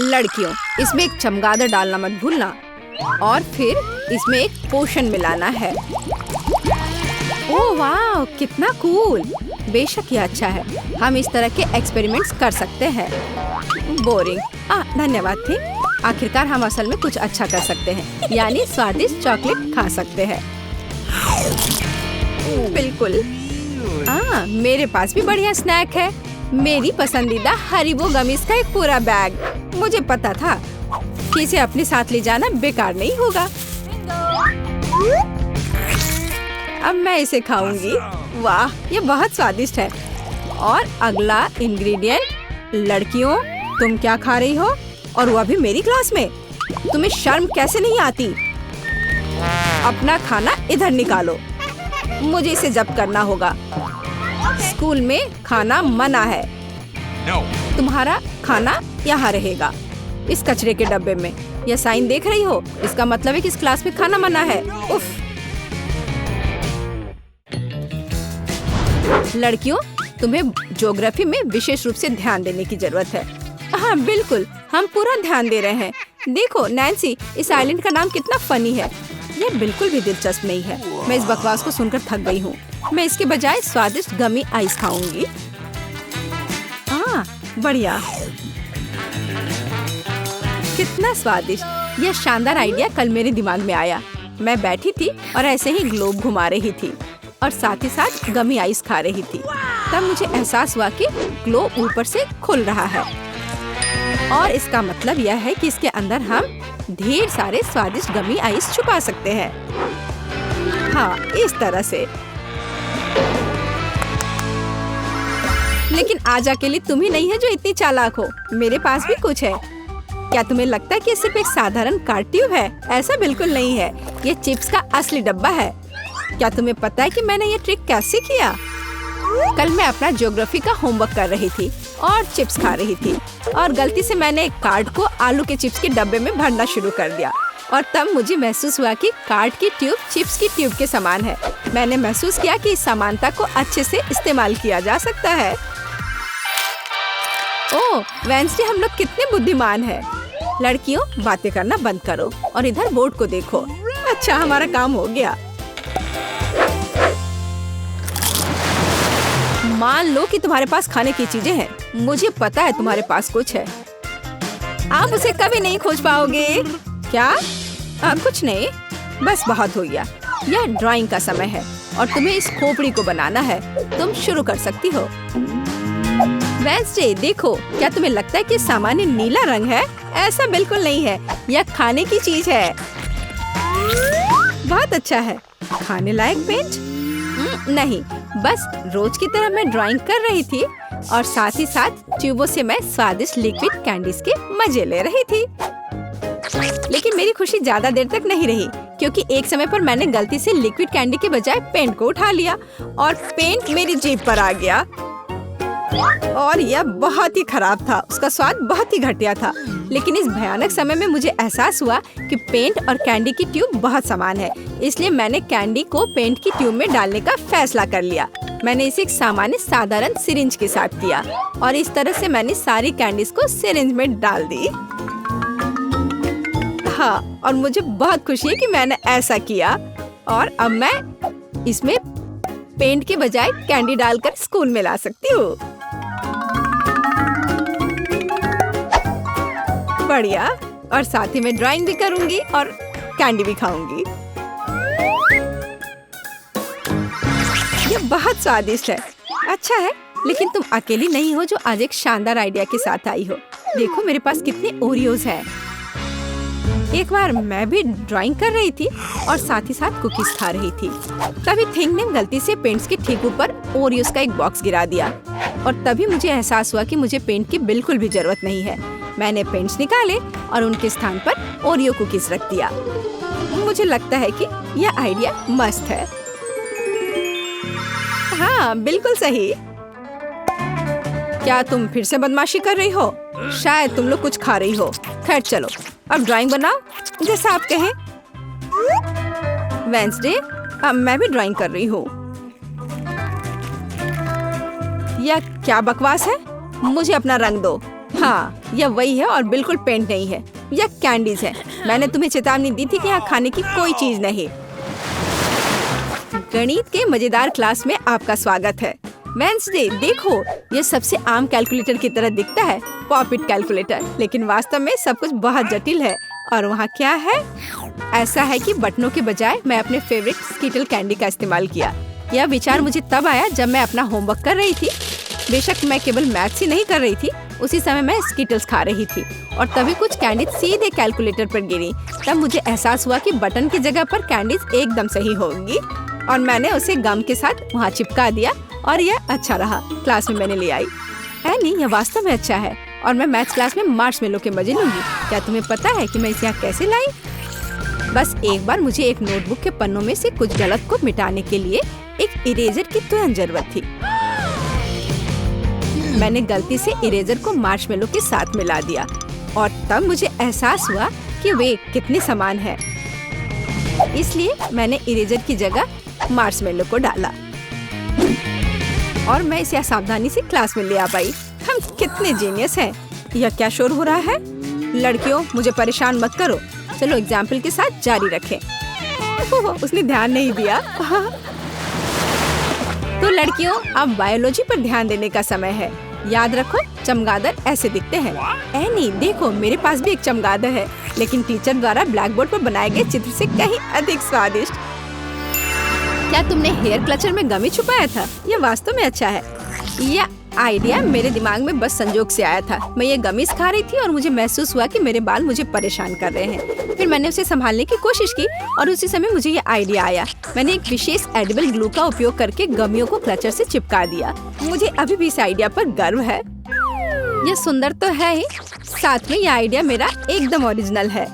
लड़कियों, इसमें एक चमगादड़ डालना मत भूलना और फिर इसमें एक पोशन मिलाना है। ओह वाह, कितना कूल। बेशक ये अच्छा है। हम इस तरह के एक्सपेरिमेंट्स कर सकते हैं। बोरिंग। धन्यवाद थी। आखिरकार हम असल में कुछ अच्छा कर सकते हैं, यानी स्वादिष्ट चॉकलेट खा सकते हैं। बिल्कुल। मेरे पास भी बढ़िया स्नैक है। मेरी पसंदीदा हरीबो गमीज का एक पूरा बैग। मुझे पता था कि इसे अपने साथ ले जाना बेकार नहीं होगा। अब मैं इसे खाऊंगी। वाह, ये बहुत स्वादिष्ट है। और अगला इंग्रेडिएंट। लड़कियों, तुम क्या खा रही हो? और वह भी मेरी क्लास में। तुम्हें शर्म कैसे नहीं आती? अपना खाना इधर निकालो। मुझे इसे जब्त करना होगा। स्कूल में खाना मना है। तुम्हारा खाना यहाँ रहेगा, इस कचरे के डब्बे में। यह साइन देख रही हो? इसका मतलब है कि इस क्लास में खाना मना है। उफ। लड़कियों, तुम्हें ज्योग्राफी में विशेष रूप से ध्यान देने की जरूरत है। हाँ बिल्कुल, हम पूरा ध्यान दे रहे हैं। देखो नैन्सी, इस आइलैंड का नाम कितना फनी है। यह बिल्कुल भी दिलचस्प नहीं है। मैं इस बकवास को सुनकर थक गई हूँ। मैं इसके बजाय स्वादिष्ट गमी आइस खाऊंगी। बढ़िया, कितना स्वादिष्ट। यह शानदार आइडिया कल मेरे दिमाग में आया। मैं बैठी थी और ऐसे ही ग्लोब घुमा रही थी और साथ ही साथ गमी आइस खा रही थी। तब मुझे एहसास हुआ कि ग्लोब ऊपर से खुल रहा है और इसका मतलब यह है कि इसके अंदर हम ढेर सारे स्वादिष्ट गमी आइस छुपा सकते हैं। हाँ, इस तरह से। लेकिन आज अकेली तुम ही नहीं है जो इतनी चालाक हो। मेरे पास भी कुछ है। क्या तुम्हें लगता है कि सिर्फ एक साधारण कार ट्यूब है? ऐसा बिल्कुल नहीं है। ये चिप्स का असली डब्बा है। क्या तुम्हें पता है कि मैंने ये ट्रिक कैसे किया? कल मैं अपना ज्योग्राफी का होमवर्क कर रही थी और चिप्स खा रही थी और गलती से मैंने एक कार्ड को आलू के चिप्स के डब्बे में भरना शुरू कर दिया और तब मुझे महसूस हुआ कि कार्ड की ट्यूब चिप्स की ट्यूब के समान है। मैंने महसूस किया कि इस समानता को अच्छे से इस्तेमाल किया जा सकता है। ओह वेंसडे, हम लोग कितने बुद्धिमान हैं। लड़कियों, बातें करना बंद करो और इधर बोर्ड को देखो। अच्छा, हमारा काम हो गया। मान लो कि तुम्हारे पास खाने की चीजें हैं। मुझे पता है तुम्हारे पास कुछ है। आप उसे कभी नहीं खोज पाओगे। क्या? कुछ नहीं, बस बहुत हो गया। यह ड्राइंग का समय है और तुम्हें इस खोपड़ी को बनाना है। तुम शुरू कर सकती हो। वेंसडे, देखो, क्या तुम्हें लगता है कि सामान्य नीला रंग है? ऐसा बिल्कुल नहीं है। यह खाने की चीज है। बहुत अच्छा है। खाने लायक पेंट? नहीं, बस रोज की तरह मैं ड्राइंग कर रही थी और साथ ही साथ ट्यूबों से मैं स्वादिष्ट लिक्विड कैंडीज के मजे ले रही थी। लेकिन मेरी खुशी ज्यादा देर तक नहीं रही क्योंकि एक समय पर मैंने गलती से लिक्विड कैंडी के बजाय पेंट को उठा लिया और पेंट मेरी जीभ पर आ गया और यह बहुत ही खराब था। उसका स्वाद बहुत ही घटिया था। लेकिन इस भयानक समय में मुझे एहसास हुआ कि पेंट और कैंडी की ट्यूब बहुत समान है। इसलिए मैंने कैंडी को पेंट की ट्यूब में डालने का फैसला कर लिया। मैंने इसे एक साधारण सिरिंज के साथ किया और इस तरह से मैंने सारी कैंडीज को सिरिंज में डाल दी। हाँ, और मुझे बहुत खुशी है कि मैंने ऐसा किया और अब मैं इसमें पेंट के बजाय कैंडी डालकर स्कूल में ला सकती हूँ। बढ़िया, और साथ ही मैं ड्राइंग भी करूंगी और कैंडी भी खाऊंगी। ये बहुत स्वादिष्ट है। अच्छा है, लेकिन तुम अकेली नहीं हो जो आज एक शानदार आइडिया के साथ आई हो। देखो मेरे पास कितने ओरियोज हैं। एक बार मैं भी ड्राइंग कर रही थी और साथ ही साथ कुकीज खा रही थी। तभी थिंग ने गलती से पेंट्स के ठीक ऊपर ओरियोज का एक बॉक्स गिरा दिया और तभी मुझे एहसास हुआ कि मुझे पेंट की बिल्कुल भी जरूरत नहीं है। मैंने पेंट्स निकाले और उनके स्थान पर ओरियो कुकीज रख दिया। मुझे लगता है कि यह आइडिया मस्त है। हाँ, बिल्कुल सही। क्या तुम फिर से बदमाशी कर रही हो? शायद तुम लोग कुछ खा रही हो। खैर चलो, अब ड्राइंग बनाओ जैसा आप कहें। वेंसडे, अब मैं भी ड्राइंग कर रही हूँ। यह क्या बकवास है? मुझे अपना रंग दो। हाँ, यह वही है और बिल्कुल पेंट नहीं है, यह कैंडीज है। मैंने तुम्हें चेतावनी दी थी कि यहाँ खाने की कोई चीज नहीं। गणित के मजेदार क्लास में आपका स्वागत है। वेंसडे, देखो, यह सबसे आम कैलकुलेटर की तरह दिखता है, पॉपिट कैलकुलेटर, लेकिन वास्तव में सब कुछ बहुत जटिल है। और वहाँ क्या है? ऐसा है कि बटनों के बजाय मैं अपने फेवरेट स्किटल कैंडी का इस्तेमाल किया। यह विचार मुझे तब आया जब मैं अपना होमवर्क कर रही थी। बेशक मैं केवल मैथ्स ही नहीं कर रही थी, उसी समय मैं स्किटल्स खा रही थी और तभी कुछ कैंडीज सीधे कैलकुलेटर पर गिरी। तब मुझे एहसास हुआ कि बटन की जगह पर कैंडीज एकदम सही होंगी और मैंने उसे गम के साथ वहाँ चिपका दिया और यह अच्छा रहा। क्लास में मैंने ले आई। एनी, यह वास्तव में अच्छा है और मैं मैथ्स क्लास में मार्शमेलो के मजे लूंगी। क्या तुम्हें पता है कि मैं इसे यहाँ कैसे लाई? बस एक बार मुझे एक नोटबुक के पन्नों में से कुछ गलत को मिटाने के लिए एक इरेजर की तुरंत जरूरत थी। मैंने गलती से इरेजर को मार्शमेलो के साथ मिला दिया और तब मुझे एहसास हुआ कि वे कितने समान हैं। इसलिए मैंने इरेजर की जगह मार्शमेलो को डाला और मैं इसे सावधानी से क्लास में ले आ पाई। हम कितने जीनियस हैं। यह क्या शोर हो रहा है? लड़कियों, मुझे परेशान मत करो। चलो एग्जाम्पल के साथ जारी रखें। उसने ध्यान नहीं दिया। तो लड़कियों, अब बायोलॉजी पर ध्यान देने का समय है। याद रखो, चमगादड़ ऐसे दिखते हैं। एनी, देखो, मेरे पास भी एक चमगादड़ है, लेकिन टीचर द्वारा ब्लैक बोर्ड पर बनाए गए चित्र से कहीं अधिक स्वादिष्ट। क्या तुमने हेयर क्लचर में गमी छुपाया था? यह वास्तव में अच्छा है। यह आइडिया मेरे दिमाग में बस संजोग से आया था। मैं ये गमीज खा रही थी और मुझे महसूस हुआ कि मेरे बाल मुझे परेशान कर रहे हैं। फिर मैंने उसे संभालने की कोशिश की और उसी समय मुझे ये आइडिया आया। मैंने एक विशेष एडिबल ग्लू का उपयोग करके गमियों को क्लचर से चिपका दिया। मुझे अभी भी इस आइडिया पर गर्व है। यह सुंदर तो है ही, साथ में यह आइडिया मेरा एकदम ओरिजिनल है।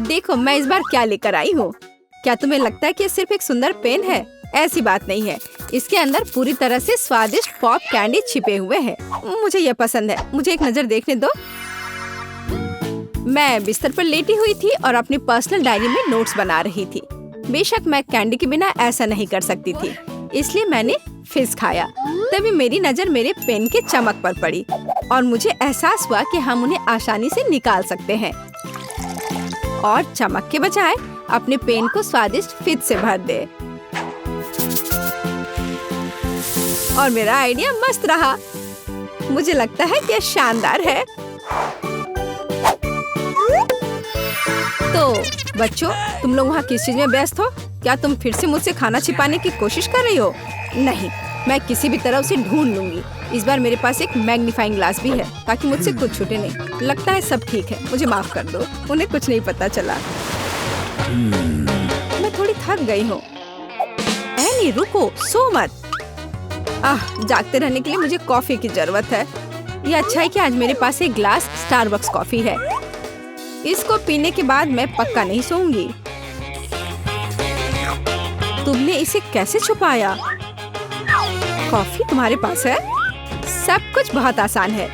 देखो, मैं इस बार क्या लेकर आई हूँ। क्या तुम्हें लगता है कि ये सिर्फ एक सुंदर पेन है? ऐसी बात नहीं है। इसके अंदर पूरी तरह से स्वादिष्ट पॉप कैंडी छिपे हुए हैं। मुझे यह पसंद है। मुझे एक नजर देखने दो। मैं बिस्तर पर लेटी हुई थी और अपनी पर्सनल डायरी में नोट्स बना रही थी। बेशक मैं कैंडी के बिना ऐसा नहीं कर सकती थी, इसलिए मैंने फिज खाया। तभी मेरी नजर मेरे पेन के चमक पर पड़ी और मुझे एहसास हुआ कि हम उन्हें आसानी से निकाल सकते हैं और चमक के बजाय अपने पेन को स्वादिष्ट फिज से भर दे। और मेरा आइडिया मस्त रहा। मुझे लगता है कि यह शानदार है। तो बच्चों, तुम लोग वहाँ किस चीज में व्यस्त हो? क्या तुम फिर से मुझसे खाना छिपाने की कोशिश कर रही हो? नहीं, मैं किसी भी तरह उसे ढूंढ लूंगी। इस बार मेरे पास एक मैग्नीफाइंग ग्लास भी है ताकि मुझसे कुछ छूटे नहीं। लगता है सब ठीक है। मुझे माफ कर दो, उन्हें कुछ नहीं पता चला। मैं थोड़ी थक गई हूँ। एनी, रुको, सो मत। जागते रहने के लिए मुझे कॉफी की जरूरत है। ये अच्छा है कि आज मेरे पास एक ग्लास स्टारबक्स कॉफी है। इसको पीने के बाद मैं पक्का नहीं सोऊंगी। तुमने इसे कैसे छुपाया? कॉफी तुम्हारे पास है? सब कुछ बहुत आसान है।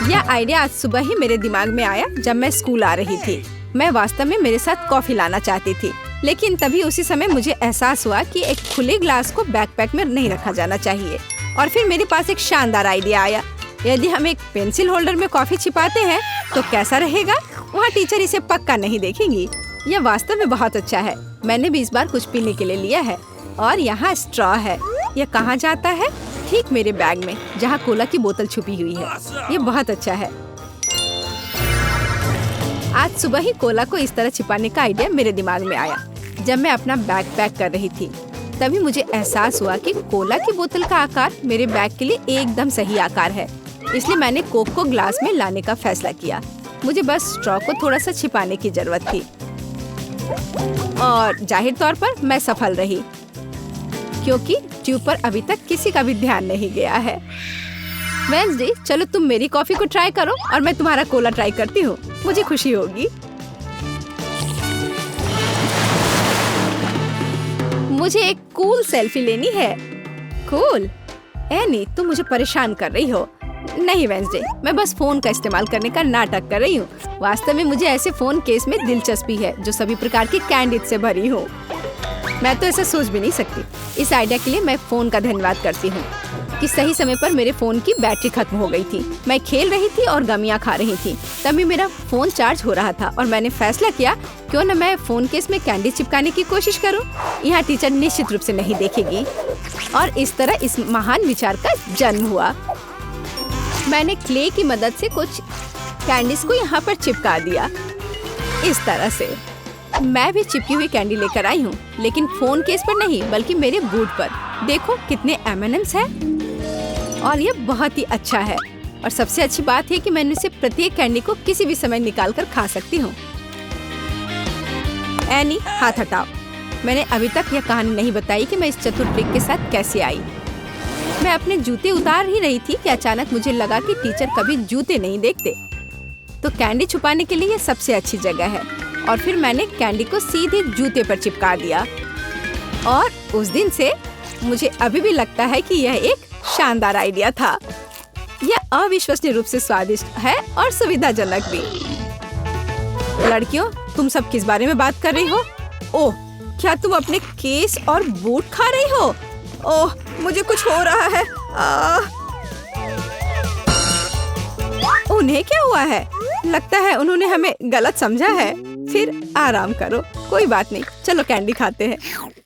यह आइडिया आज सुबह ही मेरे दिमाग में आया जब मैं स्कूल आ रही थी। मैं वास्तव में मेरे साथ कॉफी लाना चाहती थी, लेकिन तभी उसी समय मुझे एहसास हुआ कि एक खुले ग्लास को बैकपैक में नहीं रखा जाना चाहिए। और फिर मेरे पास एक शानदार आइडिया आया। यदि हम एक पेंसिल होल्डर में कॉफी छिपाते हैं तो कैसा रहेगा? वहाँ टीचर इसे पक्का नहीं देखेंगी। यह वास्तव में बहुत अच्छा है। मैंने भी इस बार कुछ पीने के लिए लिया है और यहाँ स्ट्रॉ है। यह कहाँ जाता है? ठीक मेरे बैग में, जहाँ कोला की बोतल छुपी हुई है। ये बहुत अच्छा है। आज सुबह ही कोला को इस तरह छिपाने का आइडिया मेरे दिमाग में आया। जब मैं अपना बैग पैक कर रही थी, तभी मुझे एहसास हुआ कि कोला की बोतल का आकार मेरे बैग के लिए एकदम सही आकार है। इसलिए मैंने कोक को ग्लास में लाने का फैसला किया। मुझे बस स्ट्रॉ को थोड़ा सा छिपाने की जरूरत थी और जाहिर तौर पर मैं सफल रही, क्योंकि ट्यूब पर अभी तक किसी का भी ध्यान नहीं गया है। वेंसडे, चलो तुम मेरी कॉफी को ट्राई करो और मैं तुम्हारा कोला ट्राई करती हूँ। मुझे खुशी होगी। मुझे एक कूल सेल्फी लेनी है। कूल? एनी, तुम मुझे परेशान कर रही हो। नहीं वेंसडे, मैं बस फोन का इस्तेमाल करने का नाटक कर रही हूँ। वास्तव में मुझे ऐसे फोन केस में दिलचस्पी है जो सभी प्रकार की कैंडीज से भरी हो। मैं तो ऐसा सोच भी नहीं सकती। इस आइडिया के लिए मैं फोन का धन्यवाद करती हूँ कि सही समय पर मेरे फोन की बैटरी खत्म हो गई थी। मैं खेल रही थी और गमियाँ खा रही थी, तभी मेरा फोन चार्ज हो रहा था और मैंने फैसला किया क्यों न मैं फोन केस में कैंडी चिपकाने की कोशिश करूं। यहाँ टीचर निश्चित रूप से नहीं देखेगी। और इस तरह इस महान विचार का जन्म हुआ। मैंने क्ले की मदद से कुछ कैंडीज को यहाँ पर चिपका दिया। इस तरह से मैं भी चिपकी हुई कैंडी लेकर आई हूँ, लेकिन फोन केस पर नहीं बल्कि मेरे बूट पर। देखो कितने M&Ms हैं और ये बहुत ही अच्छा है। और सबसे अच्छी बात है कि मैं इनमें से प्रत्येक कैंडी को किसी भी समय निकाल कर खा सकती हूँ। एनी, हाथ हटाओ। मैंने अभी तक यह कहानी नहीं बताई कि मैं इस चतुर ट्रिक के साथ कैसे आई। मैं अपने जूते उतार ही रही थी कि अचानक मुझे लगा कि टीचर कभी जूते नहीं देखते, तो कैंडी छुपाने के लिए ये सबसे अच्छी जगह है। और फिर मैंने कैंडी को सीधे जूते पर चिपका दिया और उस दिन से मुझे अभी भी लगता है कि यह एक शानदार आइडिया था। यह अविश्वसनीय रूप से स्वादिष्ट है और सुविधाजनक भी। लड़कियों, तुम सब किस बारे में बात कर रही हो? ओह, क्या तुम अपने केस और बूट खा रही हो? ओह, मुझे कुछ हो रहा है। उन्हें क्या हुआ है? लगता है उन्होंने हमें गलत समझा है। फिर आराम करो, कोई बात नहीं। चलो कैंडी खाते हैं।